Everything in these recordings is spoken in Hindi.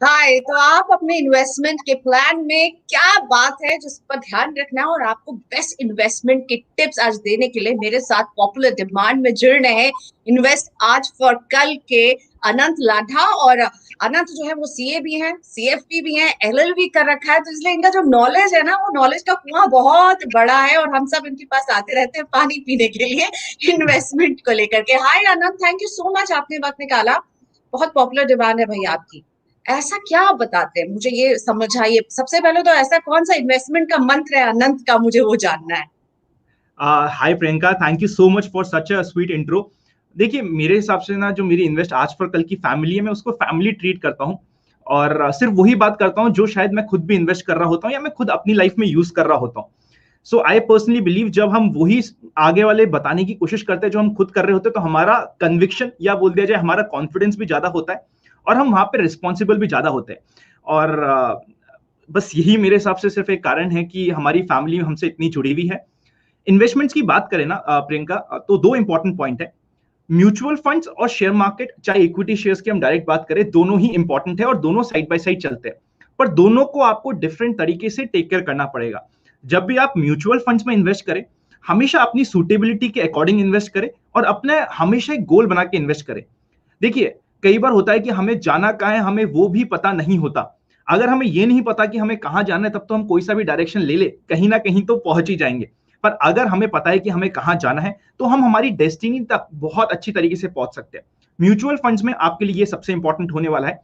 हाय, तो आप अपने इन्वेस्टमेंट के प्लान में क्या बात है जिस पर ध्यान रखना है, और आपको बेस्ट इन्वेस्टमेंट के टिप्स आज देने के लिए मेरे साथ पॉपुलर डिमांड में जुड़ रहे हैं इन्वेस्ट आज फॉर कल के अनंत लाढ़ा। और अनंत जो है वो सीए भी हैं, सीएफपी भी हैं, एलएलबी कर रखा है, तो इसलिए इनका जो नॉलेज है ना, वो नॉलेज का कुआं बहुत बड़ा है और हम सब इनके पास आते रहते हैं पानी पीने के लिए इन्वेस्टमेंट को लेकर के। हाय अनंत, थैंक यू सो मच, आपने वक्त निकाला। बहुत पॉपुलर डिमांड है भाई आपकी। ऐसा क्या आप बताते हैं, मुझे ये समझ आइए। सबसे पहले तो ऐसा कौन सा इन्वेस्टमेंट का मंत्र है अनंत का, मुझे वो जानना है। Hi Priyanka, thank you so much for such a sweet intro. देखिए, मेरे हिसाब से ना, जो मेरी इन्वेस्ट आज फॉर कल की फैमिली है, मैं उसको फैमिली ट्रीट करता हूँ। और सिर्फ वही बात करता हूँ जो शायद मैं खुद भी इन्वेस्ट कर रहा होता हूँ या मैं खुद अपनी लाइफ में यूज कर रहा होता हूँ। सो आई पर्सनली बिलीव, जब हम वही आगे वाले बताने की कोशिश करते हैं जो हम खुद कर रहे होते हैं, तो हमारा कन्विक्शन या बोल दिया जाए हमारा कॉन्फिडेंस भी ज्यादा होता है और हम वहां पे रिस्पॉन्सिबल भी ज्यादा होते हैं। और बस यही मेरे हिसाब से सिर्फ एक कारण है कि हमारी फैमिली हमसे इतनी जुड़ी हुई है। इन्वेस्टमेंट्स की बात करें ना प्रियंका, तो दो इंपॉर्टेंट पॉइंट है। म्यूचुअल फंड्स और शेयर मार्केट, चाहे इक्विटी शेयर्स की हम डायरेक्ट बात करें, दोनों ही इंपॉर्टेंट है और दोनों साइड बाय साइड चलते हैं। पर दोनों को आपको डिफरेंट तरीके से टेक केयर करना पड़ेगा। जब भी आप म्यूचुअल फंड्स में इन्वेस्ट करें, हमेशा अपनी सूटेबिलिटी के अकॉर्डिंग इन्वेस्ट करें और अपने हमेशा एक गोल बना के इन्वेस्ट करें। देखिए, कई बार होता है कि हमें जाना कहाँ है हमें वो भी पता नहीं होता। अगर हमें ये नहीं पता कि हमें कहाँ जाना है, तब तो हम कोई सा भी डायरेक्शन ले ले, कहीं ना कहीं तो पहुंच ही जाएंगे। पर अगर हमें पता है कि हमें कहाँ जाना है, तो हम हमारी डेस्टिनी तक बहुत अच्छी तरीके से पहुंच सकते हैं। म्यूचुअल फंड्स में आपके लिए ये सबसे इंपॉर्टेंट होने वाला है।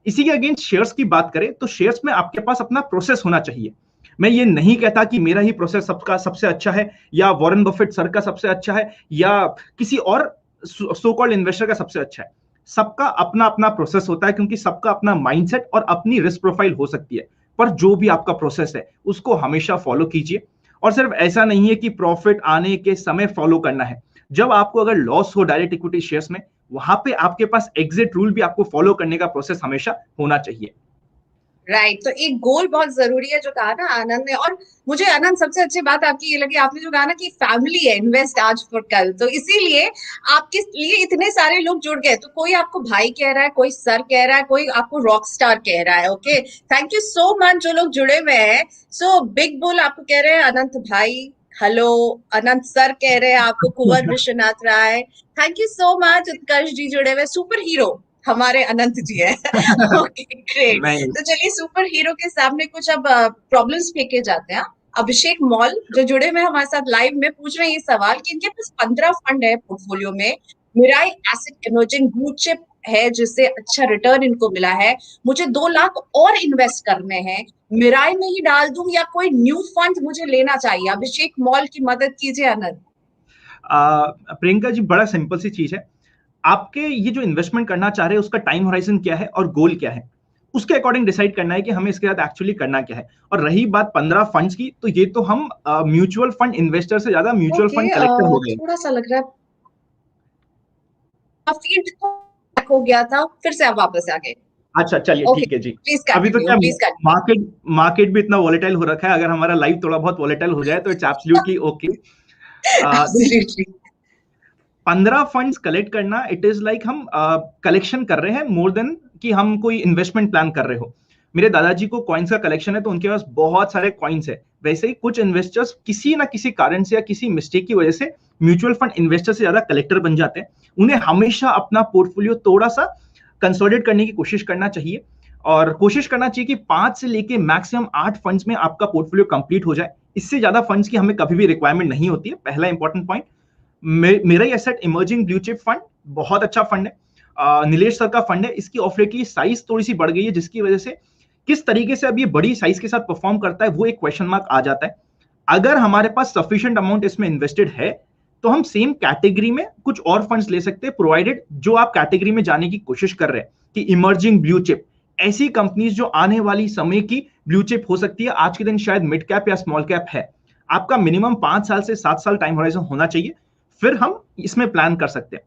इसी के अगेंस्ट शेयर्स की बात करें, तो शेयर्स में आपके पास अपना प्रोसेस होना चाहिए। मैं ये नहीं कहता कि मेरा ही प्रोसेस सबका सबसे अच्छा है, या वॉरेन बफेट सर का सबसे अच्छा है, या किसी और सो कॉल्ड इन्वेस्टर का सबसे अच्छा है। सबका अपना अपना प्रोसेस होता है, क्योंकि सबका अपना माइंडसेट और अपनी रिस्क प्रोफाइल हो सकती है। पर जो भी आपका प्रोसेस है, उसको हमेशा फॉलो कीजिए। और सिर्फ ऐसा नहीं है कि प्रॉफिट आने के समय फॉलो करना है। जब आपको अगर लॉस हो डायरेक्ट इक्विटी शेयर्स में, वहां पे आपके पास एग्जिट रूल भी आपको फॉलो करने का प्रोसेस हमेशा होना चाहिए। राइट, तो एक गोल बहुत जरूरी है जो कहा ना आनंद ने। और मुझे आनंद सबसे अच्छी बात आपकी ये लगी, आपने जो कहा ना कि फैमिली है इन्वेस्ट आज फॉर कल, तो इसीलिए आपके लिए इतने सारे लोग जुड़ गए। तो कोई आपको भाई कह रहा है, कोई सर कह रहा है, कोई आपको रॉक स्टार कह रहा है। Okay, thank you so much जो लोग जुड़े हुए हैं। सो बिग बुल आपको कह रहे हैं अनंत भाई। हेलो, अनंत सर कह रहे हैं आपको Kunwar Vishwanath Rai. Thank you so much. Utkarsh ji जुड़े हुए, सुपर हीरो हमारे अनंत जी है। Okay great. नहीं। तो चलिए, सुपर हीरो के सामने कुछ अब प्रॉब्लम्स फेंके जाते हैं। अभिषेक मॉल जो जुड़े हुए हमारे साथ लाइव में पूछ रहे हैं ये सवाल कि इनके पास 15 फंड है पोर्टफोलियो में। Mirae asset emerging blue chip है जिससे अच्छा रिटर्न इनको मिला है। मुझे 2 लाख और इन्वेस्ट करने हैं, मिराई में ही डाल दूं या कोई न्यू फंड मुझे लेना चाहिए? अभिषेक मॉल की मदद कीजिए आनंद। प्रियंका जी, बड़ा सिंपल सी चीज है। आपके ये जो इन्वेस्टमेंट करना चाह रहे हैं, उसका टाइम होराइजन क्या है और गोल क्या है, उसके अकॉर्डिंग डिसाइड करना है कि हमें इसके बाद एक्चुअली करना क्या है। और रही बात 15 फंड्स की, तो ये तो हम म्यूचुअल फंड इन्वेस्टर से ज्यादा म्यूचुअल ओके, फंड कलेक्टर हो गए। थोड़ा सा लग रहा है फील्ड हो गया था, फिर से आप वापस आ गए। अच्छा, चलिए ओके, ठीक है जी। प्लीज अभी तो कंटिन्यू, क्या, प्लीज कंटिन्यू। मार्केट मार्केट भी इतना वॉलेटाइल हो रखा है, अगर हमारा लाइफ थोड़ा बहुत वॉलेटाइल हो जाए तो इट्स एब्सोल्युटली ओके। देखिए, एब्सोल्युटली। 15 फंड्स कलेक्ट करना, इट इज लाइक हम कलेक्शन कर रहे हैं मोर देन कि हम कोई इन्वेस्टमेंट प्लान कर रहे हो। मेरे दादाजी को कॉइन्स का कलेक्शन है, तो उनके पास बहुत सारे कॉइन्स है। वैसे ही कुछ इन्वेस्टर्स किसी ना किसी कारण से या किसी मिस्टेक की वजह से म्यूचुअल फंड इन्वेस्टर से ज्यादा कलेक्टर बन जाते हैं। उन्हें हमेशा अपना पोर्टफोलियो थोड़ा सा कंसोलिडेट करने की कोशिश करना चाहिए। और कोशिश करना चाहिए कि 5 से लेके मैक्सिमम 8 फंड्स में आपका पोर्टफोलियो कंप्लीट हो जाए। इससे ज्यादा फंड्स की हमें कभी भी रिक्वायरमेंट नहीं होती है, पहला इंपॉर्टेंट पॉइंट। मेरा ये asset emerging blue chip fund बहुत अच्छा फंड है। नीलेश सर का फंड है। इसकी ऑफर की साइज थोड़ी सी बढ़ गई है, जिसकी वजह से किस तरीके से अब ये बड़ी साइज के साथ परफॉर्म करता है, वो एक क्वेश्चन मार्क आ जाता है। अगर हमारे पास सफिशिएंट अमाउंट इसमें इन्वेस्टेड है, तो हम सेम कैटेगरी में कुछ और फंड्स ले सकते हैं, प्रोवाइडेड जो आप कैटेगरी में जाने की कोशिश कर रहे हैं कि इमर्जिंग ब्लू चिप, ऐसी कंपनीज जो आने वाली समय की ब्लू चिप हो सकती है। आज के दिन शायद मिड कैप या स्मॉल कैप है। आपका मिनिमम 5 साल से 7 साल टाइम होराइजन होना चाहिए, फिर हम इसमें प्लान कर सकते हैं।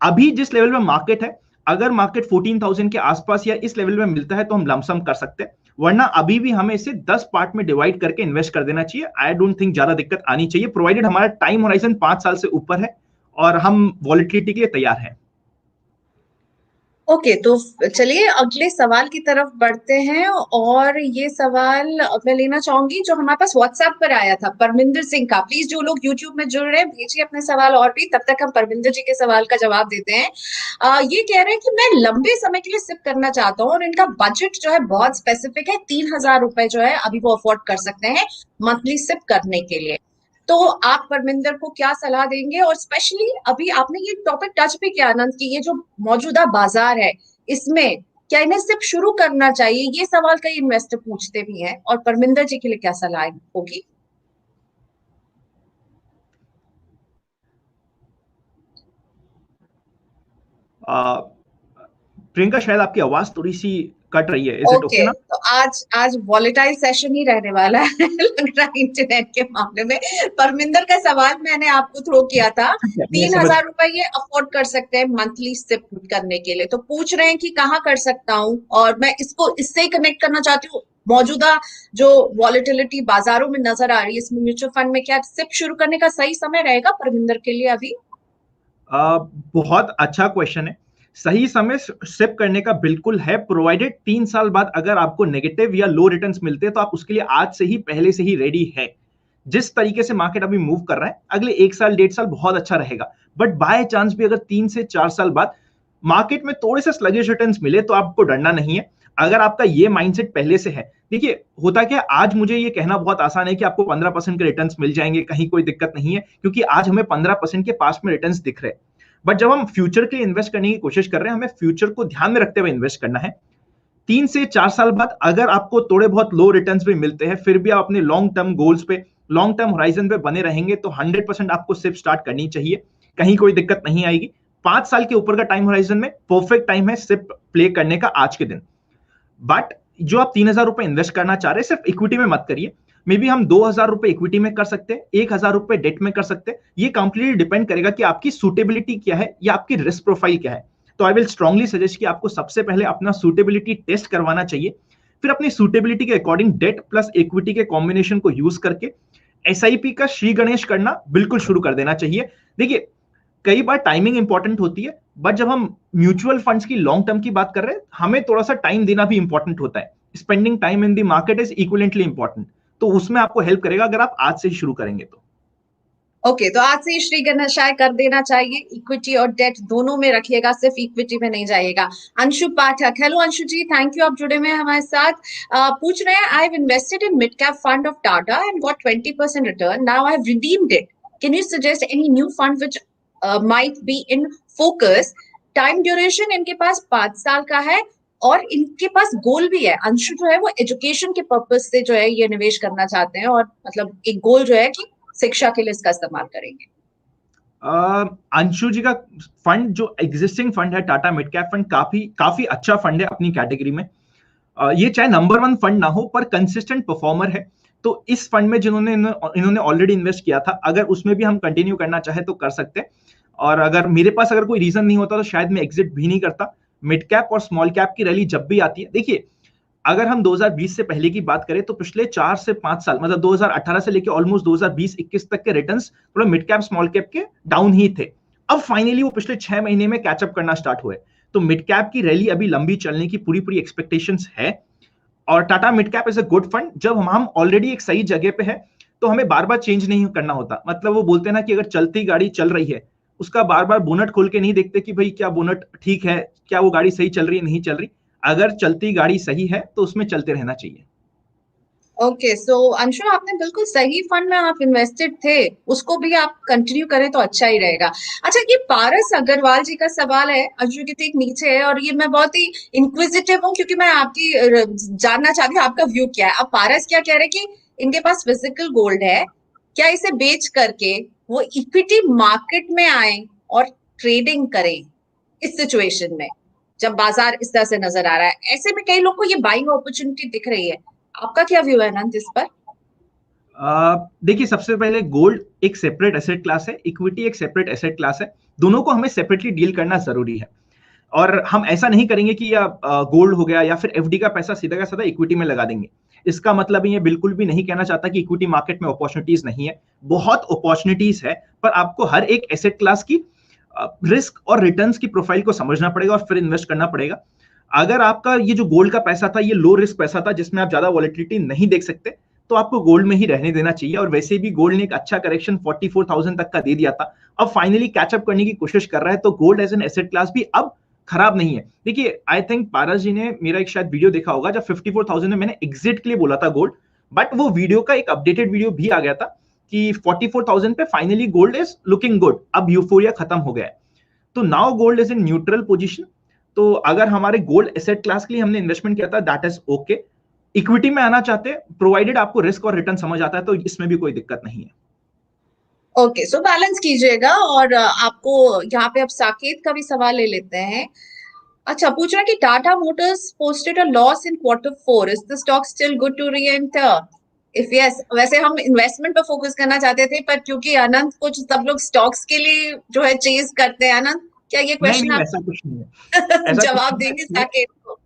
अभी जिस लेवल में मार्केट है, अगर मार्केट 14,000 के आसपास या इस लेवल में मिलता है, तो हम लमसम कर सकते हैं। वरना अभी भी हमें इसे 10 पार्ट में डिवाइड करके इन्वेस्ट कर देना चाहिए। आई डोंट थिंक ज्यादा दिक्कत आनी चाहिए, प्रोवाइडेड हमारा टाइम होराइजन 5 साल से ऊपर है और हम वॉलिटिलिटी के लिए तैयार हैं। ओके, तो चलिए अगले सवाल की तरफ बढ़ते हैं। और ये सवाल मैं लेना चाहूंगी जो हमारे पास व्हाट्सएप पर आया था परमिंदर सिंह का। प्लीज जो लोग यूट्यूब में जुड़ रहे हैं भेजिए अपने सवाल, और भी तब तक हम परमिंदर जी के सवाल का जवाब देते हैं। ये कह रहे हैं कि मैं लंबे समय के लिए सिप करना चाहता हूँ और इनका बजट जो है बहुत स्पेसिफिक है, 3,000 रुपए जो है अभी वो अफोर्ड कर सकते हैं मंथली सिप करने के लिए। तो आप परमिंदर को क्या सलाह देंगे? और स्पेशली अभी आपने ये टॉपिक टच भी किया आनंद की, ये जो मौजूदा बाजार है इसमें क्या इन्हें सिर्फ शुरू करना चाहिए? ये सवाल कई इन्वेस्टर पूछते भी हैं, और परमिंदर जी के लिए क्या सलाह होगी? प्रियंका शायद आपकी आवाज थोड़ी सी कट रही है, इज इट ओके ओके, ना? तो आज आज वॉलेटाइल सेशन ही रहने वाला है लग रहा है इंटरनेट के मामले में। परमिंदर का सवाल मैंने आपको थ्रो किया था, ठीक है, मैं तीन समझ। हजार रुपए ये अफोर्ड कर सकते हैं मंथली सिप करने के लिए, तो पूछ रहे हैं कि कहाँ कर सकता हूँ। और मैं इसको इससे ही कनेक्ट करना चाहती हूँ, मौजूदा जो वॉलेटिलिटी बाजारों में नजर आ रही है, इसमें म्यूचुअल फंड में क्या सिप शुरू करने का सही समय रहेगा परमिंदर के लिए अभी? बहुत अच्छा क्वेश्चन है। सही समय सिप करने का बिल्कुल है, प्रोवाइडेड 3 साल बाद अगर आपको नेगेटिव या लो रिटर्न्स मिलते हैं तो आप उसके लिए आज से ही पहले से ही रेडी है। जिस तरीके से मार्केट अभी मूव कर रहा है, अगले 1 साल 1.5 साल बहुत अच्छा रहेगा। बट बाय चांस भी अगर 3 से 4 साल बाद मार्केट में थोड़े से स्लगिश रिटर्न्स मिले तो आपको डरना नहीं है, अगर आपका ये माइंडसेट पहले से है। देखिए होता क्या, आज मुझे ये कहना बहुत आसान है कि आपको 15% के रिटर्न्स मिल जाएंगे, कहीं कोई दिक्कत नहीं है, क्योंकि आज हमें 15% के पास में रिटर्न्स दिख रहे हैं। बट जब हम फ्यूचर के लिए इन्वेस्ट करने की कोशिश कर रहे हैं, हमें फ्यूचर को ध्यान में रखते हुए इन्वेस्ट करना है। 3 से 4 साल बाद अगर आपको थोड़े बहुत लो रिटर्न्स भी मिलते हैं, फिर भी आप अपने लॉन्ग टर्म गोल्स पे, लॉन्ग टर्म होराइजन पे बने रहेंगे, तो 100% आपको सिप स्टार्ट करनी चाहिए, कहीं कोई दिक्कत नहीं आएगी। 5 साल के ऊपर का टाइम होराइजन में परफेक्ट टाइम है सिप प्ले करने का आज के दिन। बट जो आप 3,000 रुपए इन्वेस्ट करना चाह रहे हैं, सिर्फ इक्विटी में मत करिए। मे बी हम 2,000 रुपए इक्विटी में कर सकते हैं, 1,000 रुपए डेट में कर सकते हैं। ये कंप्लीटली डिपेंड करेगा कि आपकी सूटेबिलिटी क्या है या आपकी रिस्क प्रोफाइल क्या है। तो आई विल स्ट्रांगली सजेस्ट कि आपको सबसे पहले अपना सूटेबिलिटी टेस्ट करवाना चाहिए, फिर अपनी सूटेबिलिटी के अकॉर्डिंग डेट प्लस इक्विटी के कॉम्बिनेशन को यूज करके एसआईपी का श्री गणेश करना बिल्कुल शुरू कर देना चाहिए। देखिए कई बार टाइमिंग इंपॉर्टेंट होती है, बट जब हम म्यूचुअल फंड्स की लॉन्ग टर्म की बात कर रहे हैं, हमें थोड़ा सा टाइम देना भी इंपॉर्टेंट होता है। Spending time in the market is equivalently important, तो उसमें आपको हेल्प करेगा अगर आप आज से ही शुरू करेंगे तो। ओके, तो आज से ही श्री गणेशाय कर देना चाहिए, इक्विटी और डेट दोनों में रखिएगा, सिर्फ इक्विटी में नहीं जाइएगा। Anshu Pathak, hello Anshu ji, thank you, आप जुड़े हुए हैं हमारे साथ। पूछ रहे हैं, I have invested in mid cap fund of Tata and got 20% return, now I have redeemed it, can you suggest any new fund which might be in focus? Time duration इनके पास 5 साल का है, और इनके पास गोल भी है। अंशु जो है वो एजुकेशन के पर्पज से जो है ये निवेश करना चाहते हैं, और मतलब एक गोल जो है कि शिक्षा के लिए इसका इस्तेमाल करेंगे। अंशु जी का फंड जो एग्जिस्टिंग फंड है टाटा मिड कैप फंड, काफी काफी अच्छा फंड है अपनी कैटेगरी में। ये चाहे नंबर 1 फंड ना हो पर कंसिस्टेंट परफॉर्मर है। तो इस फंड में जिन्होंने इन्होंने ऑलरेडी इन्वेस्ट किया था, अगर उसमें भी हम कंटिन्यू करना चाहे तो कर सकते हैं। और अगर मेरे पास अगर कोई रीजन नहीं होता तो शायद मैं एग्जिट भी नहीं करता। मिड कैप और स्मॉल कैप की रैली जब भी आती है, देखिए अगर हम 2020 से पहले की बात करें तो पिछले 4 से 5 साल, मतलब 2018 से लेकर ऑलमोस्ट 2020-21 तक के रिटर्न्स थोड़ा मिड कैप स्मॉल कैप के डाउन ही थे। अब फाइनली वो पिछले 6 महीने में कैचअप करना स्टार्ट हुए। तो मिड कैप की रैली अभी लंबी चलने की पूरी पूरी एक्सपेक्टेशंस है। और Tata mid cap is a good fund. जब हम ऑलरेडी एक सही जगह पे है तो हमें बार बार चेंज नहीं करना होता। मतलब वो बोलते हैं ना कि अगर चलती गाड़ी चल रही है, उसका बार बार बोनट खोल के नहीं देखते कि भाई क्या बोनट ठीक है, क्या वो गाड़ी सही चल रही है नहीं चल रही। अगर चलती गाड़ी सही है तो उसमें चलते रहना चाहिए। ओके, सो अंशु आपने बिल्कुल सही फंड में आप इन्वेस्टेड थे, उसको भी आप कंटिन्यू करें तो अच्छा ही रहेगा। अच्छा, ये पारस अग्रवाल जी का सवाल है, अंशु के ठीक नीचे है, और ये मैं बहुत ही इंक्विजिटिव हूँ क्योंकि मैं आपकी जानना चाहती हूँ आपका व्यू क्या है। अब पारस क्या कह रहे हैं कि इनके पास फिजिकल गोल्ड है, क्या इसे बेच करके वो इक्विटी मार्केट में आए और ट्रेडिंग करें इस सिचुएशन में, जब बाजार इस तरह से नजर आ रहा है? ऐसे में कई लोग को ये बाइंग अपॉर्चुनिटी दिख रही है, आपका क्या व्यू है अनंत इस पर? देखिए सबसे पहले गोल्ड एक सेपरेट एसेट क्लास है, इक्विटी एक सेपरेट एसेट क्लास है। दोनों को हमें सेपरेटली डील करना जरूरी है। और हम ऐसा नहीं करेंगे कि या गोल्ड हो गया या फिर एफडी का पैसा सीधा का सीधा इक्विटी में लगा देंगे। इसका मतलब ये बिल्कुल भी नहीं कहना चाहता कि इक्विटी मार्केट में अपॉर्चुनिटीज नहीं है, बहुत अपॉर्चुनिटीज है। पर आपको हर एक एसेट क्लास की रिस्क और रिटर्न्स की प्रोफाइल को समझना पड़ेगा और फिर इन्वेस्ट करना पड़ेगा। अगर आपका ये जो गोल्ड का पैसा था ये लो रिस्क पैसा था जिसमें आप ज्यादा वॉलेटिलिटी नहीं देख सकते, तो आपको गोल्ड में ही रहने देना चाहिए। और वैसे भी गोल्ड ने एक अच्छा करेक्शन 44,000 तक का दे दिया था, अब फाइनली कैचअप करने की कोशिश कर रहा है, तो gold as an asset class भी अब खराब नहीं है। देखिए, आई थिंक पारस जी ने मेरा एक शायद वीडियो देखा होगा जब 54,000 में मैंने एग्जिट के लिए बोला था गोल्ड, बट वो वीडियो का एक अपडेटेड वीडियो भी आ गया था कि 44,000 पे finally gold is looking good, अब यूफोरिया खत्म हो गया है। तो now gold is in neutral position. तो अगर हमारे गोल्ड एसेट क्लास के लिए हमने इन्वेस्टमेंट किया था, दैट इज ओके। इक्विटी में आना चाहते हैं, प्रोवाइडेड आपको रिस्क और रिटर्न समझ आता है, तो इसमें भी कोई दिक्कत नहीं है। ओके, सो बैलेंस कीजिएगा। और आपको यहाँ पे अब साकेत का भी सवाल ले लेते हैं। अच्छा, पूछ रहा है कि Tata motors posted a loss in Q4, is the stock still good to re enter? If yes, वैसे हम इन्वेस्टमेंट पर फोकस करना चाहते थे, पर क्योंकि अनंत कुछ सब लोग स्टॉक्स के लिए जो है चेज करते हैं, अनंत क्या ये नहीं क्वेश्चन नहीं, आप ऐसा कुछ नहीं है, ऐसा जवाब कुछ देंगे नहीं है। साकेत को?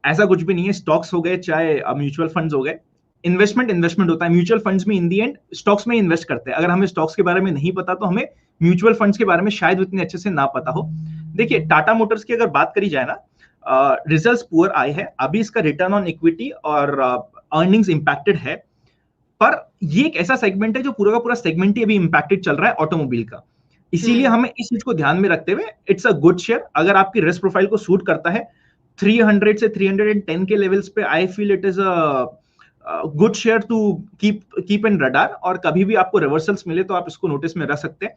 ऐसा कुछ भी नहीं है। स्टॉक्स हो गए चाहे म्यूचुअल फंड्स हो गए, इन्वेस्टमेंट होता है। म्यूचुअल फंड्स में इन दी एंड स्टॉक्स में इन्वेस्ट करते हैं। अगर हमें स्टॉक्स के बारे में नहीं पता तो हमें म्यूचुअल फंड्स के बारे में शायद उतने अच्छे से ना पता हो। देखिए, टाटा मोटर्स की अगर बात करी जाए ना, रिजल्ट्स पुअर आए हैं, अभी इसका रिटर्न ऑन इक्विटी और अर्निंग्स इंपैक्टेड है, पर ये एक ऐसा सेगमेंट है जो पूरा का पूरा सेगमेंट ही अभी इंपैक्टेड चल रहा है ऑटोमोबाइल का। इसीलिए हमें इस चीज को ध्यान में रखते हुए इट्स अ गुड शेयर। अगर आपकी रिस्क प्रोफाइल को सूट करता है 300 से 310 के लेवल्स पे, I feel it is a good share to keep in radar. और कभी भी आपको रिवर्सल्स मिले तो आप इसको नोटिस में रख सकते हैं।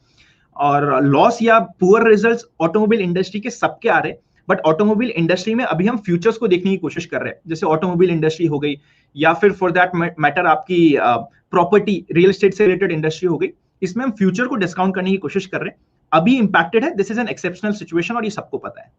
और लॉस या पुअर रिजल्ट्स ऑटोमोबाइल इंडस्ट्री के सबके आ रहे हैं, बट ऑटोमोबाइल इंडस्ट्री में अभी हम फ्यूचर्स को देखने की कोशिश कर रहे हैं। जैसे ऑटोमोबाइल इंडस्ट्री हो गई, या फिर फॉर दैट मैटर आपकी प्रॉपर्टी रियल एस्टेट से रिलेटेड इंडस्ट्री हो गई, इसमें हम फ्यूचर को डिस्काउंट करने की कोशिश कर रहे हैं। अभी इंपैक्टेड है, this is an exceptional situation और ये सबको पता है।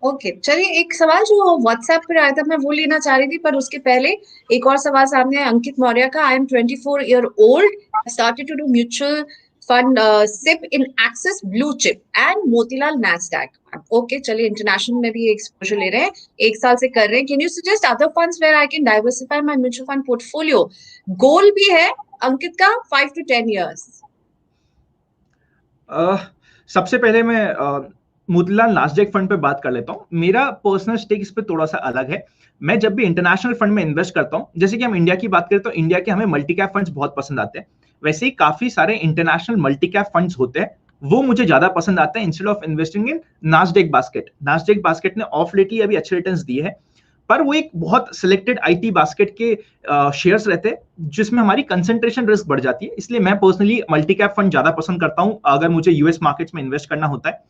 ओके, चलिए एक सवाल जो व्हाट्सएप पर आया था मैं वो लेना चाह रही थी, पर उसके पहले एक और सवाल सामने है अंकित मौर्य का। I am 24 year old, started to do mutual fund SIP in Axis blue chip and Motilal Nasdaq. Okay, चलिए इंटरनेशनल में भी एक्सपोजर ले रहे हैं, 1 साल से कर रहे हैं। Can you suggest other funds where I can diversify my mutual fund portfolio? Goal भी है अंकित का 5 to 10 years। सबसे पहले मैं मोतीलाल नास्डैक फंड पे बात कर लेता हूं। मेरा पर्सनल स्टेक इस पे थोड़ा सा अलग है। मैं जब भी इंटरनेशनल फंड में इन्वेस्ट करता हूं, जैसे कि हम इंडिया की बात करें तो इंडिया के हमें मल्टी कैप फंड्स बहुत पसंद आते हैं, वैसे ही काफी सारे इंटरनेशनल मल्टी कैप फंड्स होते हैं, वो मुझे ज्यादा पसंद आते हैं instead of investing in Nasdaq basket. Nasdaq basket ने ऑफ लेटली अभी अच्छे रिटर्न्स दिए हैं, पर वो एक बहुत सिलेक्टेड आईटी बास्केट के शेयर्स रहते हैं जिसमें हमारी कंसंट्रेशन रिस्क बढ़ जाती है। इसलिए मैं पर्सनली मल्टी कैप फंड ज्यादा पसंद करता हूं अगर मुझे यूएस मार्केट्स में इन्वेस्ट करना होता है।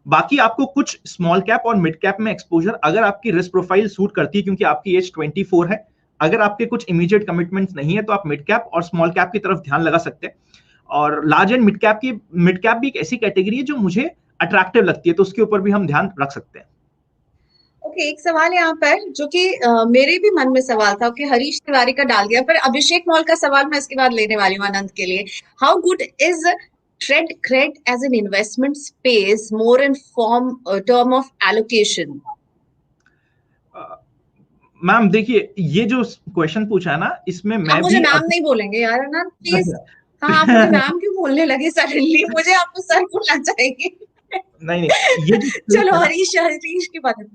बाकी आपको कुछ स्मॉल कैप और मिड कैप में एक्सपोजर, अगर आपकी रिस्क प्रोफाइल सूट करती है, क्योंकि आपकी एज 24 है, अगर आपके कुछ इमीडिएट कमिटमेंट्स नहीं है तो आप मिड कैप और स्मॉल कैप की तरफ ध्यान लगा सकते हैं। और लार्ज एंड मिड कैप भी एक ऐसी कैटेगरी है जो मुझे अट्रैक्टिव लगती है, तो उसके ऊपर भी हम ध्यान रख सकते हैं। ओके, एक सवाल यहाँ पर जो कि मेरे भी मन में सवाल था कि हरीश तिवारी का डाल दिया, पर अभिषेक मॉल का सवाल मैं इसके बाद लेने वाली हूँ आनंद के लिए। How good is TradeCred as an investment space more in form term of allocation? Ma'am देखिए, ये जो क्वेश्चन पूछा है ना, इसमें मैं मुझे भी नाम नहीं बोलेंगे यार आनंद प्लीज। हाँ, आप मुझे नाम क्यों बोलने लगे सडनली? मुझे आपको सर बोलना चाहिए। नहीं, ये जो चलो हरीश की बात है।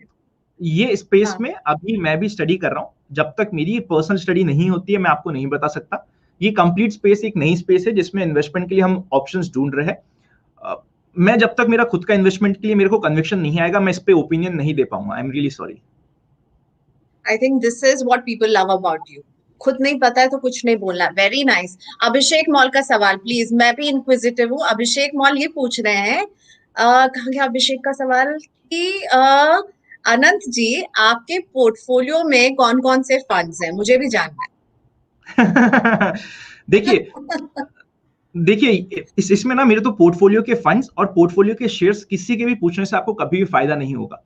ये स्पेस में अभी मैं भी स्टडी कर रहा हूँ। जब तक मेरी पर्सनल स्टडी नहीं होती है मैं आपको नहीं बता सकता। ये कंप्लीट स्पेस एक नई स्पेस है जिसमें इन्वेस्टमेंट के लिए हम ऑप्शंस ढूंढ रहे हैं। मैं जब तक मेरा खुद का इन्वेस्टमेंट के लिए मेरे को कन्विक्शन नहीं आएगा, मैं इस पे ओपिनियन नहीं दे पाऊंगा। I am really sorry. I think this is what people love about you. खुद नहीं पता है तो कुछ नहीं बोलना। Very nice. अभिषेक मॉल का सवाल प्लीज, मैं भी इंक्विजिटिव हूँ। अभिषेक मॉल ये पूछ रहे हैं, कहाँ गया अभिषेक का सवाल, कि अनंत जी आपके पोर्टफोलियो में कौन कौन से फंड्स हैं, मुझे भी जानना है। देखिए इसमें ना मेरे तो पोर्टफोलियो के फंड्स और पोर्टफोलियो के शेयर्स किसी के भी पूछने से आपको कभी भी फायदा नहीं होगा।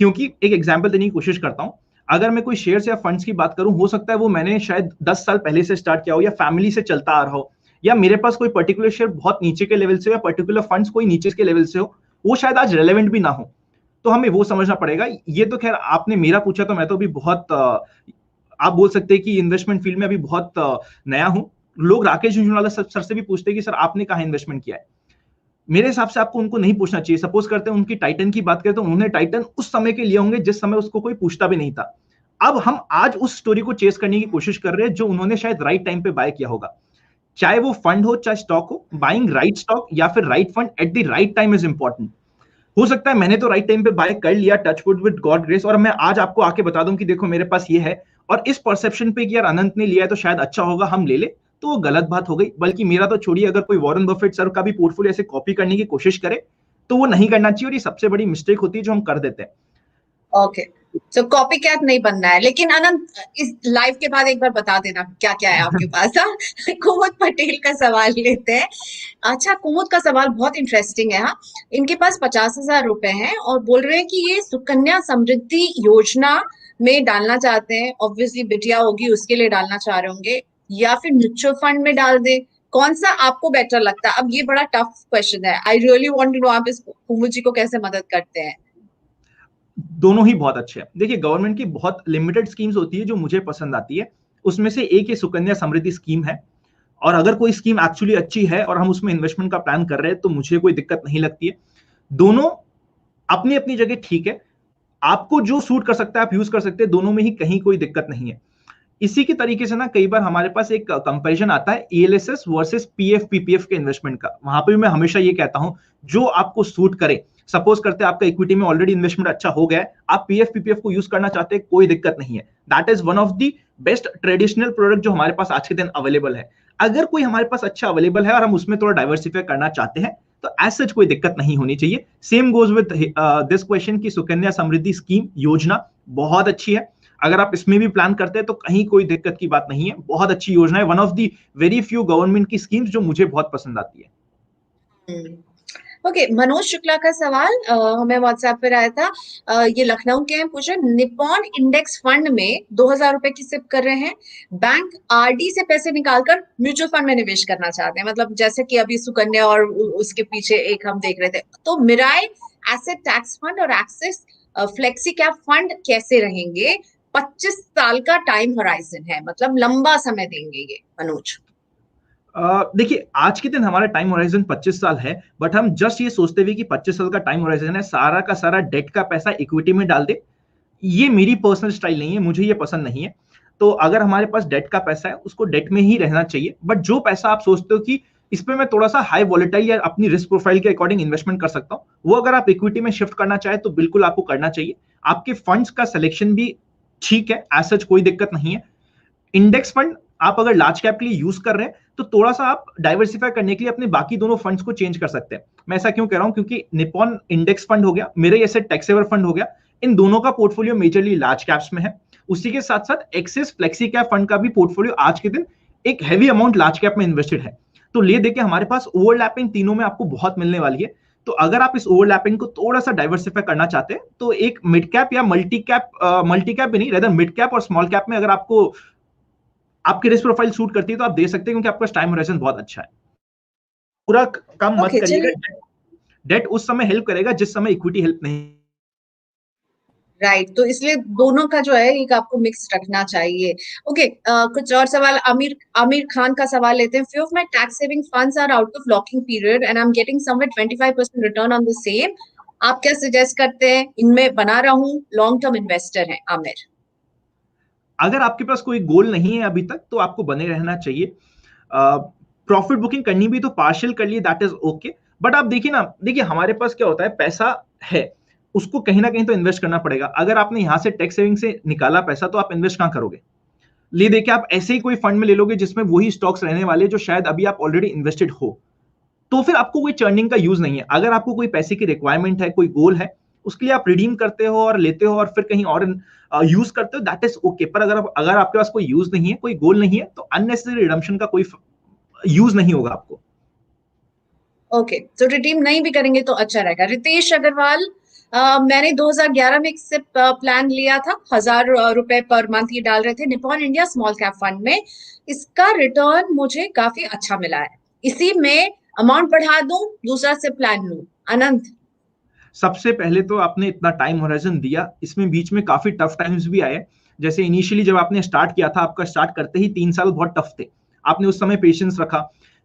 क्योंकि एक एग्जांपल देने की कोशिश करता हूं, अगर मैं कोई शेयर्स या फंड्स की बात करूं, हो सकता है वो मैंने शायद 10 साल पहले से स्टार्ट किया हो, या फैमिली से चलता आ रहा हो, या मेरे पास कोई पर्टिकुलर शेयर बहुत नीचे के लेवल से हो, या पर्टिकुलर फंड्स कोई नीचे के लेवल से हो, वो शायद आज रेलेवेंट भी ना हो। तो हमें वो समझना पड़ेगा। ये तो खैर आपने मेरा पूछा, तो मैं तो अभी बहुत आप बोल सकते हैं कि इन्वेस्टमेंट फील्ड में अभी बहुत नया हूं। लोग राकेश झुंझुनवाला सर से भी पूछते हैं कि सर आपने कहाँ इन्वेस्टमेंट किया है। मेरे हिसाब से आपको उनको नहीं पूछना चाहिए। सपोज करते हैं उनकी टाइटन की बात करें तो उन्होंने टाइटन उस समय के लिए होंगे जिस समय उसको कोई पूछता भी नहीं था। अब हम आज उस स्टोरी को चेस करने की कोशिश कर रहे हैं जो उन्होंने शायद राइट टाइम पे बाय किया होगा। चाहे वो फंड हो चाहे स्टॉक हो, बाइंग राइट स्टॉक या फिर right fund at the right time is important. हो सकता है मैंने तो राइट टाइम पे बाय कर लिया, touch wood with God grace, और मैं आज आपको आके बता दूं कि देखो मेरे पास ये है, और इस परसेप्शन पे कि यार अनंत ने लिया है तो शायद अच्छा होगा, हम ले ले, तो वो गलत बात हो गई। बल्कि मेरा तो छोड़िए, अगर कोई वॉरेन बफेट सर का भी पोर्टफोलियो ऐसे कॉपी करने की कोशिश करे तो वो नहीं करना चाहिए, और ये सबसे बड़ी मिस्टेक होती है जो हम कर देते हैं। ओके, तो कॉपी कैट नहीं बनना है। लेकिन अनंत, इस लाइव के बाद एक बार बता देना क्या क्या है आपके पास। हाँ, कुमुद पटेल का सवाल लेते हैं। अच्छा, कुमुद का सवाल बहुत इंटरेस्टिंग है। हाँ, इनके पास 50,000 रुपए हैं और बोल रहे हैं कि ये सुकन्या समृद्धि योजना में डालना चाहते हैं। ऑब्वियसली बिटिया होगी उसके लिए डालना चाह रहे होंगे, या फिर म्यूचुअल फंड में डाल दे। कौन सा आपको बेटर लगता है? अब ये बड़ा टफ क्वेश्चन है। I really want to know आप इस कुमुद जी को कैसे मदद करते हैं। दोनों ही बहुत अच्छे हैं। देखिए, गवर्नमेंट की बहुत लिमिटेड स्कीम्स होती है जो मुझे पसंद आती है, उसमें से एक ये सुकन्या समृद्धि स्कीम है। और अगर कोई स्कीम एक्चुअली अच्छी है और हम उसमें इन्वेस्टमेंट का प्लान कर रहे हैं तो मुझे कोई दिक्कत नहीं लगती है। दोनों अपनी अपनी जगह ठीक है, आपको जो सूट कर सकता है आप यूज कर सकते हैं, दोनों में ही कहीं कोई दिक्कत नहीं है। इसी के तरीके से ना कई बार हमारे पास एक कंपैरिजन आता है ईएलएसएस वर्सेस पीएफ पीपीएफ के इन्वेस्टमेंट का। वहां पे भी मैं हमेशा ये कहता हूं जो आपको सूट करे। सपोज करते हैं आपका इक्विटी में ऑलरेडी इन्वेस्टमेंट अच्छा हो गया है, आप पीएफ पीपीएफ को यूज करना चाहते हैं, कोई दिक्कत नहीं है। That is one of the best traditional product जो हमारे पास आज के दिन अवेलेबल है। अगर कोई हमारे पास अच्छा अवेलेबल है और हम उसमें थोड़ा डाइवर्सिफाई करना चाहते हैं तो एज सच कोई दिक्कत नहीं होनी चाहिए। Same goes with this question की सुकन्या समृद्धि स्कीम योजना बहुत अच्छी है। अगर आप इसमें भी प्लान करते हैं तो कहीं कोई दिक्कत की बात नहीं है, बहुत अच्छी योजना है। One of the very few government की स्कीम्स जो मुझे बहुत पसंद आती है। ओके, मनोज शुक्ला का सवाल हमें व्हाट्सएप पे आया था। ये लखनऊ के हैं, पूछे निपॉन इंडेक्स फंड में 2,000 रुपए की सिप कर रहे हैं, बैंक आरडी से पैसे निकालकर म्यूचुअल फंड में निवेश करना चाहते हैं। मतलब जैसे कि अभी सुकन्या और उसके पीछे एक हम देख रहे थे। तो मिराय एसेट टैक्स फंड और एक्सिस फ्लेक्सी कैप फंड कैसे रहेंगे? 25 साल का टाइम होराइजन है, मतलब लंबा समय देंगे ये मनोज। देखिए, आज के दिन हमारा टाइम होराइजन 25 साल है, बट हम जस्ट ये सोचते हुए कि 25 साल का टाइम होराइजन है, सारा का सारा डेट का पैसा इक्विटी में डाल दे, ये मेरी पर्सनल स्टाइल नहीं है, मुझे ये पसंद नहीं है। तो अगर हमारे पास डेट का पैसा है उसको डेट में ही रहना चाहिए। बट जो पैसा आप सोचते हो कि इस पे मैं थोड़ा सा हाई वॉलेटाइल या अपनी रिस्क प्रोफाइल के अकॉर्डिंग इन्वेस्टमेंट कर सकता हूँ, वो अगर आप इक्विटी में शिफ्ट करना चाहे तो बिल्कुल आपको करना चाहिए। आपके फंड्स का सिलेक्शन भी ठीक है, एज सच कोई दिक्कत नहीं है। इंडेक्स फंड आप अगर लार्ज कैप के लिए यूज कर रहे हैं तो थोड़ा सा आप डाइवर्सिफाई करने के लिए अपने बाकी दोनों फंड्स को चेंज कर सकते हैं। मैं ऐसा क्यों कह रहा हूं, क्योंकि निपॉन इंडेक्स फंड हो गया, मेरे ऐसे टैक्स सेवर फंड हो गया, इन दोनों का पोर्टफोलियो मेजरली लार्ज कैप्स में है। उसी के साथ साथ एक्सिस फ्लेक्सी कैप फंड का भी पोर्टफोलियो आज के दिन एक हैवी अमाउंट लार्ज कैप में इन्वेस्टेड है। तो ले देखिए हमारे पास ओवरलैपिंग तीनों में आपको बहुत मिलने वाली है। तो अगर आप इस ओवरलैपिंग को थोड़ा सा डाइवर्सिफाई करना चाहते हैं तो एक मिड कैप या मल्टी कैप भी नहीं, रेदर मिड कैप और स्मॉल कैप में अगर आपको आपकी रिस्क प्रोफाइल सूट करती है तो आप दे सकते हैं, क्योंकि आपका टाइम होराइजन बहुत अच्छा है। पूरा काम मत करिएगा, डेट उस समय हेल्प करेगा जिस समय इक्विटी हेल्प नहीं। राइट, तो इसलिए दोनों का जो है एक आपको मिक्स रखना चाहिए। ओके, कुछ और सवाल। आमिर खान का सवाल लेते हैं। Few of my tax saving funds are out of locking period and I am getting somewhere 25% return on the same. आप क्या सजेस्ट करते हैं? इनमें बना रहूं? लॉन्ग टर्म इन्वेस्टर है आमिर। अगर आपके पास कोई गोल नहीं है अभी तक तो आपको बने रहना चाहिए। प्रॉफिट बुकिंग करनी भी तो पार्शियल कर लिए, दैट इज ओके। बट आप देखिए ना, देखिए हमारे पास क्या होता है, पैसा है उसको कहीं ना कहीं तो इन्वेस्ट करना पड़ेगा। अगर आपने यहां से टैक्स सेविंग से निकाला पैसा तो आप इन्वेस्ट कहां करोगे? ले देखिए, आप ऐसे ही कोई फंड में ले लोगे जिसमें वही स्टॉक्स रहने वाले जो शायद अभी आप ऑलरेडी इन्वेस्टेड हो, तो फिर आपको कोई चर्निंग का यूज नहीं है। अगर आपको कोई पैसे की रिक्वायरमेंट है, कोई गोल है, उसके लिए आप रिडीम करते हो और लेते हो और फिर कहीं और यूज करते हो, दैट इज ओके। पर अगर आपके पास कोई यूज नहीं है, कोई गोल नहीं है, तो अननेसेसरी रिडम्पशन का कोई यूज नहीं होगा आपको। ओके, तो रिडीम नहीं भी करेंगे तो अच्छा रहेगा। रितेश अग्रवाल, मैंने 2011 में एक सिप प्लान लिया था, 1,000 रुपए पर मंथ ये डाल रहे थे Nippon India small cap fund में। इसका रिटर्न मुझे काफी अच्छा मिला है। इसी में अमाउंट बढ़ा दूं, दूसरा सिप प्लान लूं? अनंत, सबसे पहले तो आपने इतना टाइम होराइजन दिया, इसमें बीच में काफी टफ टाइम्स भी आए। जैसे इनिशियली जब आपने स्टार्ट किया था, आपका स्टार्ट करते ही 3 साल बहुत टफ थे, आपने उस समय पेशेंस रखा।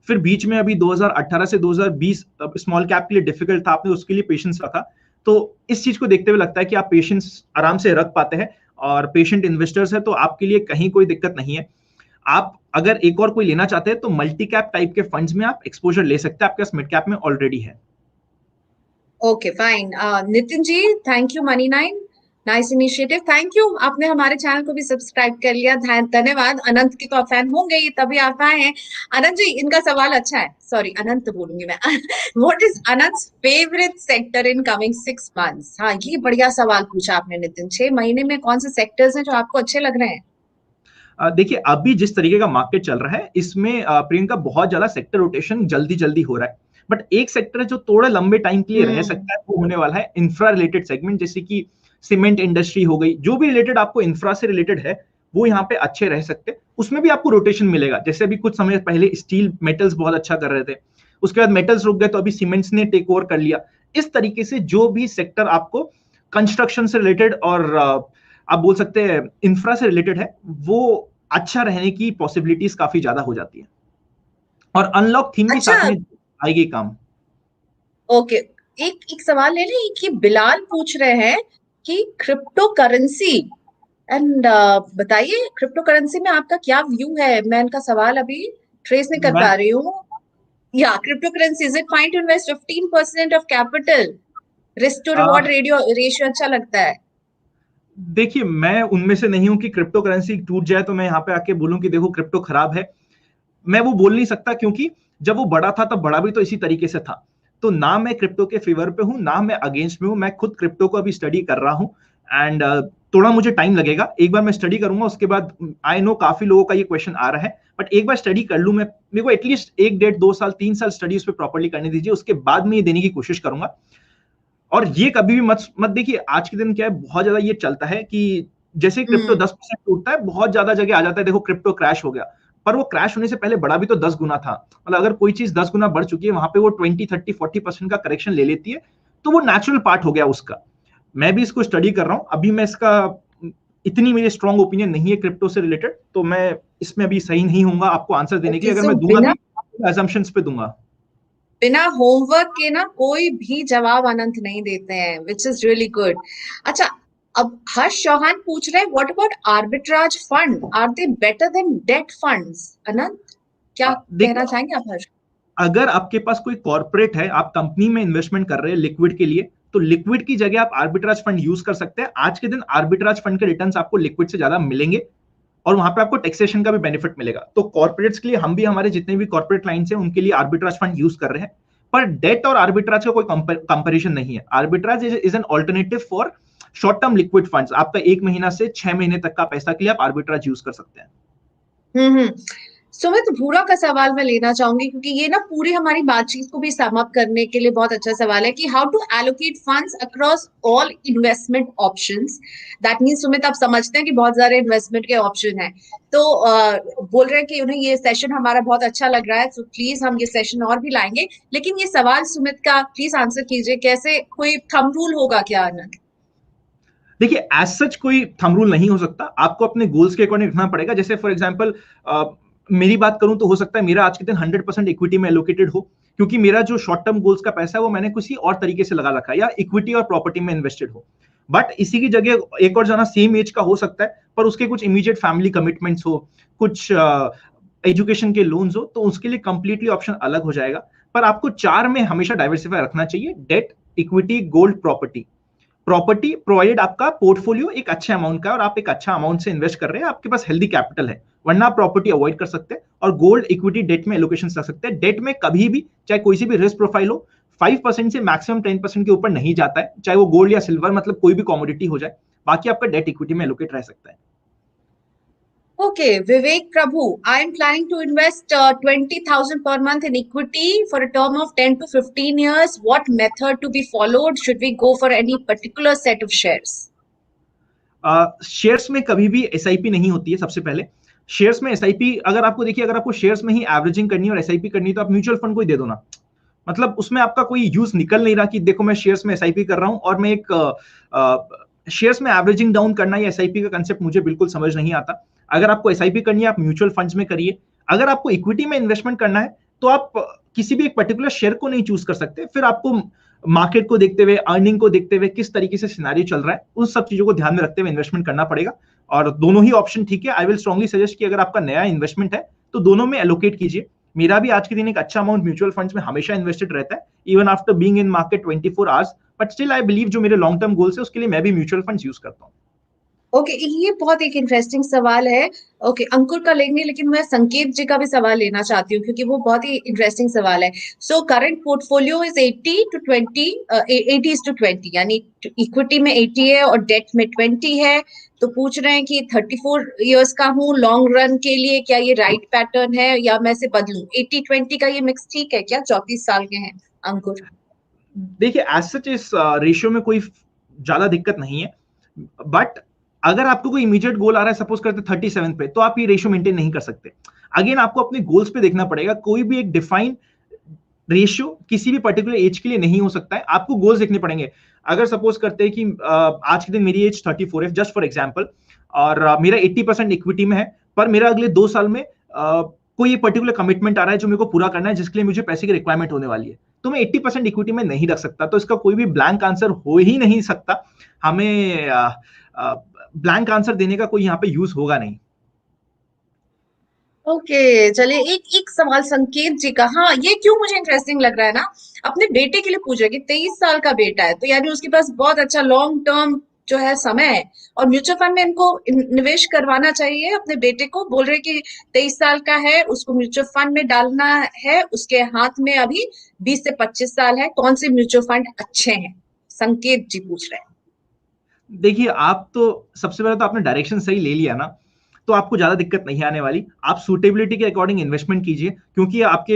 फिर बीच में अभी 2018 से 2020 स्मॉल कैप के लिए डिफिकल्ट था, आपने उसके लिए पेशेंस रखा। तो इस चीज को देखते हुए लगता है कि आप पेशेंस आराम से रख पाते हैं और पेशेंट इन्वेस्टर्स है, तो आपके लिए कहीं कोई दिक्कत नहीं है। आप अगर एक और कोई लेना चाहते हैं तो मल्टी कैप टाइप के फंड्स में आप एक्सपोजर ले सकते हैं, आपके पास मिड कैप में ऑलरेडी है। Okay fine. Nitin ji, thank you Money Nine, nice initiative, thank you. आपने हमारे चैनल को भी सब्सक्राइब कर लिया, धन्यवाद। अनंत की तो आप फैन होंगे ही, तभी आप आए हैं। अनंत जी, इनका सवाल अच्छा है, सॉरी अनंत बोलूंगी मैं। What is Anant favourite sector in coming 6 months? हाँ, ये बढ़िया सवाल पूछा आपने नितिन। 6 महीने में कौन से सेक्टर्स हैं जो आपको अच्छे लग रहे हैं? देखिए, अभी जिस तरीके का मार्केट चल रहा है इसमें प्रियंका बहुत ज्यादा सेक्टर रोटेशन जल्दी जल्दी हो रहा है, बट एक सेक्टर है जो थोड़ा लंबे टाइम के लिए रह सकता है, वो होने वाला है इंफ्रा रिलेटेड सेगमेंट, जैसे कि सीमेंट इंडस्ट्री हो गई। जो भी रिलेटेड आपको इंफ्रा से रिलेटेड है वो यहाँ पे अच्छे रह सकते हैं, उसमें भी आपको रोटेशन मिलेगा। जैसे अभी कुछ समय पहले स्टील मेटल्स बहुत अच्छा कर रहे थे, उसके बाद मेटल्स रुक गए तो अभी सीमेंट्स ने टेक ओवर कर लिया। इस तरीके से जो भी सेक्टर आपको कंस्ट्रक्शन से रिलेटेड और आप बोल सकते हैं इंफ्रा से रिलेटेड है, वो अच्छा रहने की पॉसिबिलिटीज काफी ज्यादा हो जाती है, और अनलॉक थीम भी अच्छा, साथ में आएगी काम। ओके। एक एक सवाल ले लें कि बिलाल पूछ रहे हैं कि क्रिप्टो करेंसी एंड बताइए क्रिप्टो करेंसी में आपका क्या व्यू है? मैं इनका सवाल अभी ट्रेस नहीं कर मैं पा रही हूँ। या crypto currency, is it fine to invest 15% of capital? Risk to reward ratio अच्छा लगता है? देखिए, मैं उनमें से नहीं हूं कि क्रिप्टो करेंसी टूट जाए तो मैं यहाँ पे आके बोलूं कि देखो क्रिप्टो खराब है। मैं वो बोल नहीं सकता, क्योंकि जब वो बड़ा था तब बड़ा भी तो इसी तरीके से था। तो ना मैं क्रिप्टो के फेवर पे हूं, ना मैं अगेंस्ट में हूं। मैं खुद क्रिप्टो को अभी स्टडी कर रहा हूं, एंड थोड़ा मुझे टाइम लगेगा। एक बार मैं स्टडी करूंगा, उसके बाद आई नो काफी लोगों का ये क्वेश्चन आ रहा है, बट एक बार स्टडी कर लूं मैं, मेरे को एटलीस्ट 1 1.5 2 साल 3 साल स्टडी उस पर प्रॉपर्ली करने दीजिए, उसके बाद मैं ये देने की कोशिश करूंगा। और ये कभी भी मत मत देखिए, आज के दिन क्या है, बहुत ज्यादा ये चलता है कि जैसे क्रिप्टो 10% टूटता है, बहुत ज्यादा जगह आ जाता है देखो क्रिप्टो क्रैश हो गया। पर वो क्रैश होने से पहले बड़ा भी तो 10 गुना था। मतलब अगर कोई चीज 10 गुना बढ़ चुकी है, वहां पे वो 20 30 40% का करेक्शन ले लेती है, तो वो नेचुरल पार्ट हो गया उसका। मैं भी इसको स्टडी कर रहा हूं, अभी मैं इसका इतनी मेरी स्ट्रॉन्ग ओपिनियन नहीं है क्रिप्टो से रिलेटेड, तो मैं इसमें अभी सही नहीं होऊंगा आपको आंसर देने के लिए। अगर सो मैं दूंगा बिना भी असम्पशंस पे दूंगा। बिना होमवर्क के ना कोई भी जवाब अनंत नहीं देते हैं, विच इज रियली गुड। अच्छा, अब हर्ष चौहान पूछ रहे हैं what about arbitrage fund, are they better than debt funds? Anant, क्या कहना देखिए, चाहेंगे आप हर्ष? अगर आपके पास कोई कॉर्पोरेट है, आप कंपनी में इन्वेस्टमेंट कर रहे हैं लिक्विड के लिए, तो लिक्विड की जगह आप आर्बिट्राज फंड यूज कर सकते हैं। आज के दिन आर्बिट्राज फंड के रिटर्न्स आपको लिक्विड से ज्यादा मिलेंगे, और वहां पे आपको टैक्सेशन का भी बेनिफिट मिलेगा। तो कॉर्पोरेट्स के लिए हम भी, हमारे जितने भी कॉर्पोरेट क्लाइंट्स हैं उनके लिए आर्बिट्राज फंड यूज कर रहे हैं। पर डेट और आर्बिट्राज का कोई कंपैरिजन नहीं है। Arbitrage is an alternative for short term liquid funds. आपका 1 महीना से 6 महीने तक का पैसा के लिए आप आर्बिट्राज यूज कर सकते हैं। हम्म। सुमित, भूरा का सवाल मैं लेना चाहूंगी क्योंकि ये ना पूरी हमारी बातचीत को भी सम अप करने के लिए बहुत अच्छा सवाल है कि how to allocate funds across all investment options. That mean Sumit, आप समझते हैं कि बहुत सारे इन्वेस्टमेंट के ऑप्शन हैं, तो बोल रहे हैं कि उन्हें ये सेशन हमारा बहुत अच्छा लग रहा है, तो प्लीज हम ये सेशन और भी लाएंगे। लेकिन ये सवाल सुमित का प्लीज आंसर कीजिए, कैसे कोई थंब रूल होगा क्या आनंद? देखिए, एज सच कोई थंब रूल नहीं हो सकता, आपको अपने गोल्स के अकॉर्डिंग रखना पड़ेगा। जैसे फॉर एग्जांपल मेरी बात करूं तो हो सकता है मेरा आज के दिन 100% इक्विटी में एलोकेटेड हो, क्योंकि मेरा जो शॉर्ट टर्म गोल्स का पैसा है वो मैंने किसी और तरीके से लगा रखा है, या इक्विटी और प्रॉपर्टी में इन्वेस्टेड हो। बट इसी की जगह एक और जना सेम एज का हो सकता है, पर उसके कुछ इमीडिएट फैमिली कमिटमेंट्स हो, कुछ एजुकेशन के लोन्स हो, तो उसके लिए कंप्लीटली ऑप्शन अलग हो जाएगा। पर आपको चार में हमेशा डाइवर्सिफाई रखना चाहिए: debt, equity, gold, property. Property provided आपका पोर्टफोलियो एक अच्छे अमाउंट का है और आप एक अच्छा अमाउंट से इन्वेस्ट कर रहे हैं, आपके पास हेल्दी कैपिटल है, वरना आप प्रॉपर्टी अवॉइड कर सकते हैं। और गोल्ड, इक्विटी, डेट में एलोकेशन कर सकते हैं। डेट में कभी भी, चाहे कोई सी भी रिस्क प्रोफाइल हो, 5% से मैक्सिमम 10% के ऊपर नहीं जाता है, चाहे वो गोल्ड या सिल्वर, मतलब कोई भी कमोडिटी हो जाए। बाकी आपका डेट इक्विटी में एलोकेट रह सकता है। Okay, Vivek Prabhu, I am planning to invest 20,000 per month in equity for a term of 10 to 15 years. What method to be followed? Should we go for any particular set of shares? Shares में कभी भी एसआईपी नहीं होती है। सबसे पहले शेयर्स में एसआईपी, अगर आपको देखिए, अगर आपको शेयर्स में ही एवरेजिंग करनी है और एसआईपी करनी है, तो आप म्यूचुअल फंड को ही दे दो ना। मतलब उसमें आपका कोई यूज निकल नहीं रहा कि देखो मैं शेयर्स में एसआईपी कर रहा हूं और मैं एक शेयर्स में एवरेजिंग डाउन करना या एसआईपी का कंसेप्ट मुझे बिल्कुल समझ नहीं आता। अगर आपको एसआईपी करनी है, आप म्यूचुअल फंड्स में करिए। अगर आपको इक्विटी में इन्वेस्टमेंट करना है, तो आप किसी भी एक पर्टिकुलर शेयर को नहीं चूज कर सकते। फिर आपको मार्केट को देखते हुए, अर्निंग को देखते हुए, किस तरीके से सिनेरियो चल रहा है, उन सब चीजों को ध्यान में रखते हुए इन्वेस्टमेंट करना पड़ेगा। और दोनों ही ऑप्शन ठीक है। आई विल स्ट्रांगली सजेस्ट कि अगर आपका नया इन्वेस्टमेंट है तो दोनों में एलोकेट कीजिए। मेरा भी आज के दिन एक अच्छा अमाउंट म्यूचुअल फंड्स में हमेशा इन्वेस्टेड रहता है, even after being in market 24 hours, but still I believe जो मेरे लॉन्ग टर्म गोल्स है उसके लिए मैं भी म्यूचुअल फंड्स यूज करता हूँ। ओके, ये बहुत एक इंटरेस्टिंग सवाल है। ओके, अंकुर का लेंगे, लेकिन मैं संकेत जी का भी सवाल लेना चाहती हूँ क्योंकि वो बहुत ही इंटरेस्टिंग सवाल है। सो करंट पोर्टफोलियो इज 80-20, यानी इक्विटी में 80 है और डेट में 20 है। तो पूछ रहे हैं कि 34 इयर्स का हूँ लॉन्ग रन के लिए, क्या ये राइट पैटर्न है या मैं से बदलूं? 80-20 का ये मिक्स ठीक है क्या? 34 साल के हैं अंकुर। देखिए, एज सच इस रेशियो में कोई ज्यादा दिक्कत नहीं है, बट अगर आपको कोई इमीडिएट गोल आ रहा है, सपोज करते 37 पे, तो आप ये रेशियो मेंटेन नहीं कर सकते। अगेन आपको अपने गोल्स पे देखना पड़ेगा। कोई भी एक डिफाइन रेशियो किसी भी पर्टिकुलर एज के लिए नहीं हो सकता है। आपको गोल्स देखने पड़ेंगे। अगर सपोज करते हैं कि आज के दिन मेरी एज 34 है, जस्ट फॉर एग्जांपल, और मेरा 80% इक्विटी में है, पर मेरा अगले 2 साल में कोई पर्टिकुलर कमिटमेंट आ रहा है जो मेरे को पूरा करना है, जिसके लिए मुझे पैसे की रिक्वायरमेंट होने वाली है, तो मैं 80% इक्विटी में नहीं रख सकता। तो इसका कोई भी ब्लैंक आंसर हो ही नहीं सकता। हमें ब्लैंक आंसर देने का कोई यहाँ पे यूज होगा नहीं। ओके, चलिए एक एक सवाल संकेत जी का। हाँ, ये क्यों मुझे इंटरेस्टिंग लग रहा है ना, अपने बेटे के लिए पूछ रहे हैं कि 23 साल का बेटा है, तो यानी उसके पास बहुत अच्छा लॉन्ग टर्म जो है समय है, और म्यूचुअल फंड में इनको निवेश करवाना चाहिए अपने बेटे को। बोल रहे कि 23 साल का है, उसको म्यूचुअल फंड में डालना है, उसके हाथ में अभी 20 से 25 साल है, कौन से म्यूचुअल फंड अच्छे हैं? संकेत जी पूछ रहे हैं। देखिए, आप तो सबसे पहले तो आपने डायरेक्शन सही ले लिया ना, तो आपको ज्यादा दिक्कत नहीं आने वाली। आप सूटेबिलिटी के अकॉर्डिंग इन्वेस्टमेंट कीजिए, क्योंकि आपके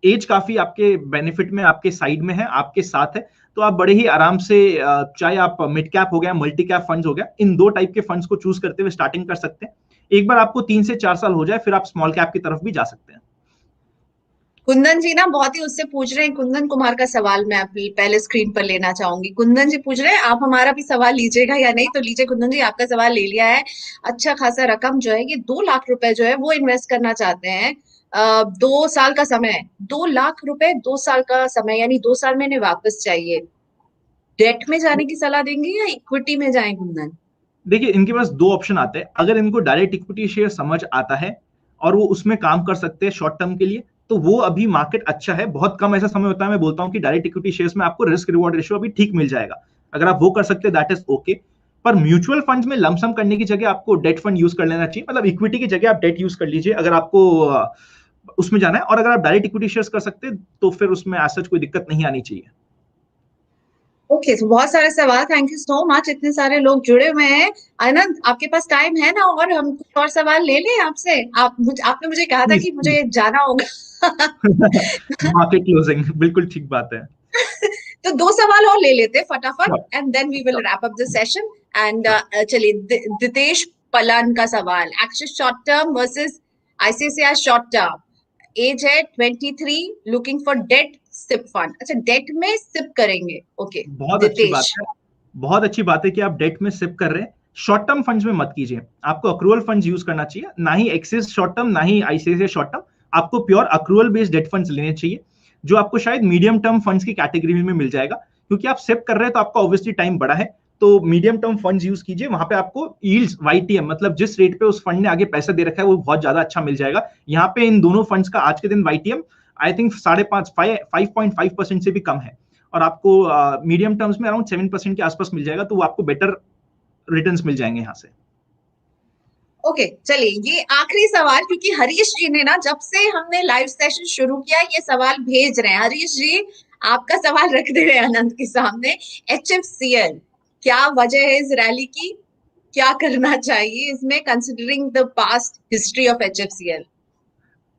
एज काफी आपके बेनिफिट में, आपके साइड में है, आपके साथ है। तो आप बड़े ही आराम से, चाहे आप मिड कैप हो गया, मल्टी कैप फंड्स हो गया, इन 2 टाइप के फंड्स को चूज करते हुए स्टार्टिंग कर सकते हैं। एक बार आपको 3 से 4 साल हो जाए, फिर आप स्मॉल कैप की तरफ भी जा सकते हैं। कुंदन जी ना बहुत ही उससे पूछ रहे हैं, कुंदन कुमार का सवाल मैं पहले स्क्रीन पर लेना चाहूंगी। कुंदन जी पूछ रहे हैं आप हमारा भी सवाल लीजिएगा या नहीं? तो लीजिए कुंदन जी, आपका सवाल ले लिया है। अच्छा खासा रकम जो है, ये 2 लाख रुपए जो है वो इन्वेस्ट करना चाहते हैं। 2 साल का समय है, 2 लाख रुपए 2 साल का समय, यानी 2 साल में इन्हें वापस चाहिए। डेट में जाने की सलाह देंगे या इक्विटी में जाए कुंदन? देखिए, इनके पास 2 ऑप्शन आते हैं। अगर इनको डायरेक्ट इक्विटी शेयर समझ आता है और वो उसमें काम कर सकते हैं शॉर्ट टर्म के लिए, तो वो अभी मार्केट अच्छा है। बहुत कम ऐसा समय होता है, मैं बोलता हूं कि डायरेक्ट इक्विटी शेयर्स में आपको रिस्क रिवॉर्ड रेशियो अभी ठीक मिल जाएगा। अगर आप वो कर सकते हैं, दैट इज ओके। पर म्यूचुअल फंड्स में लमसम करने की जगह आपको डेट फंड यूज कर लेना चाहिए। मतलब इक्विटी की जगह आप डेट यूज कर लीजिए अगर आपको उसमें जाना है। और अगर आप डायरेक्ट इक्विटी शेयर्स कर सकते हैं तो फिर उसमें एज सच कोई दिक्कत नहीं आनी चाहिए। ओके, तो बहुत सारे सवाल, थैंक यू सो मच, इतने सारे लोग जुड़े हुए हैं। आनंद, आपके पास टाइम है ना, और हम कुछ और सवाल ले लें आपसे? आपने मुझे कहा था प्लीज कि मुझे जाना होगा। मार्केट क्लोजिंग, बिल्कुल ठीक बात है। तो 2 सवाल और ले लेते फटाफट, Sure, and then we will sure, wrap up the session. And sure. चलिए, दितेश पलान का सवाल, Axis short term versus ICICI short term. Age है 23, looking for debt SIP fund. अच्छा, डेट में सिप करेंगे। ओके बहुत अच्छी बात दितेश। है। बहुत अच्छी बात है कि आप डेट में सिप कर रहे हैं। शॉर्ट टर्म फंड्स में मत कीजिए। आपको अक्रूवल फंड्स यूज करना चाहिए, ना ही एक्सिस शॉर्ट टर्म, ना ही आईसीआईसीआई शॉर्ट टर्म। आपको pure accrual based date funds लेने चाहिए, जो आपको शायद मीडियम टर्म फंड्स की कैटेगरी में मिल जाएगा। क्योंकि आप सिप कर रहे हैं तो आपका ऑब्वियसली टाइम बड़ा है, तो मीडियम टर्म फंड्स यूज कीजिए। वहां पे आपको यील्ड्स, वाईटीएम, मतलब जिस रेट पे उस फंड ने आगे पैसा दे रखा है, वो बहुत ज्यादा अच्छा मिल जाएगा। यहाँ पे इन दोनों फंड्स का आज के दिन वाईटीएम आई थिंक 5.5% से भी कम है, और आपको मीडियम टर्म्स में अराउंड 7% के आसपास मिल जाएगा। तो वो आपको बेटर रिटर्न्स मिल जाएंगे यहाँ से। ओके, चलिए ये आखिरी सवाल, क्योंकि हरीश जी ने ना जब से हमने लाइव सेशन शुरू किया ये सवाल भेज रहे हैं। हरीश जी, आपका सवाल रख दे रहे हैं आनंद के सामने। एचएफसीएल, क्या वजह है इस रैली की? क्या करना चाहिए इसमें, considering the past history of HFCL?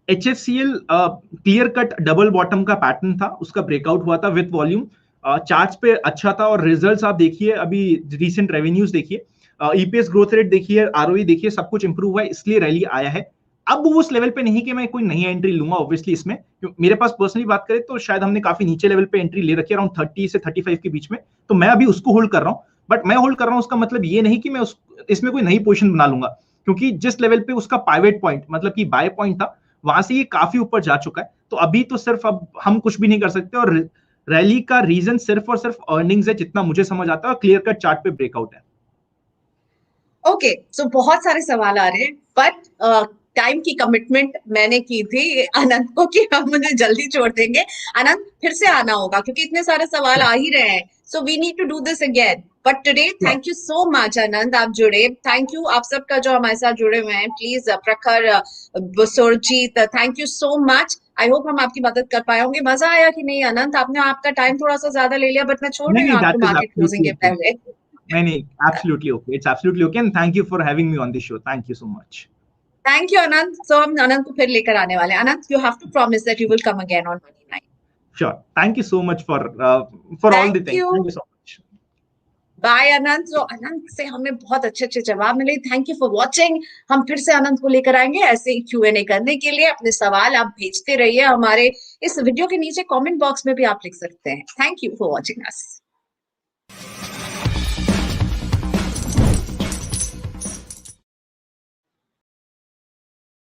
HFCL clear cut double bottom का पैटर्न था, उसका ब्रेकआउट हुआ था विद वॉल्यूम। चार्ट्स पे अच्छा था, और रिजल्ट्स आप देखिए, अभी रीसेंट रेवेन्यूज देखिए, ईपीएस ग्रोथ रेट देखिए, आरओई देखिए, सब कुछ इंप्रूव हुआ है, इसलिए रैली आया है। अब वो उस लेवल पे नहीं कि मैं कोई नई एंट्री लूंगा ऑब्वियसली इसमें। मेरे पास पर्सनली बात करें तो शायद हमने काफी नीचे लेवल पे एंट्री ले रखी है, अराउंड 30 से 35 के बीच में। तो मैं अभी उसको होल्ड कर रहा हूँ। बट मैं होल्ड कर रहा हूँ उसका मतलब ये नहीं कि मैं इसमें कोई नई पोजीशन बना लूंगा, क्योंकि जिस लेवल पे उसका पाइवेट पॉइंट, मतलब कि बाय पॉइंट था, वहां से ये काफी ऊपर जा चुका है। तो अभी तो सिर्फ अब हम कुछ भी नहीं कर सकते, और रैली का रीजन सिर्फ और सिर्फ अर्निंग्स है, जितना मुझे समझ आता है, और क्लियर कट चार्ट पे ब्रेकआउट है। ओके, सो बहुत सारे सवाल आ रहे हैं, बट टाइम की कमिटमेंट मैंने की थी अनंत को कि हम मुझे जल्दी छोड़ देंगे। अनंत फिर से आना होगा क्योंकि इतने सारे सवाल आ ही रहे हैं, so we need to do this again. But today thank you so much Anant, आप जुड़े। थैंक यू आप सबका जो हमारे साथ जुड़े हुए हैं। Please Prakhar, Surjit, thank you so much. I hope हम आपकी मदद कर पाए होंगे। मजा आया कि नहीं अनंत? आपने आपका टाइम थोड़ा सा ज्यादा ले लिया, बट मैं छोड़ नहीं रही नहीं, हूँ आपको that is market closing absolutely के ओके। पहले। नहीं नहीं, absolutely okay, it's absolutely okay, and thank you for having me on this show, thank you so much. Thank you Anant. So हम अनंत को फिर लेकर आने वाले हैं। Anant, you have to promise that you will come again on money nine. Sure, thank you so much for all the thank things, you. Thank you so much. Bye अनंत। तो अनंत से हमें बहुत अच्छे अच्छे जवाब मिले। Thank you for watching. हम फिर से अनंत को लेकर आएंगे ऐसे ही Q&A करने के लिए। अपने सवाल आप भेजते रहिए, हमारे इस वीडियो के नीचे कमेंट बॉक्स में भी आप लिख सकते हैं। Thank you for watching us.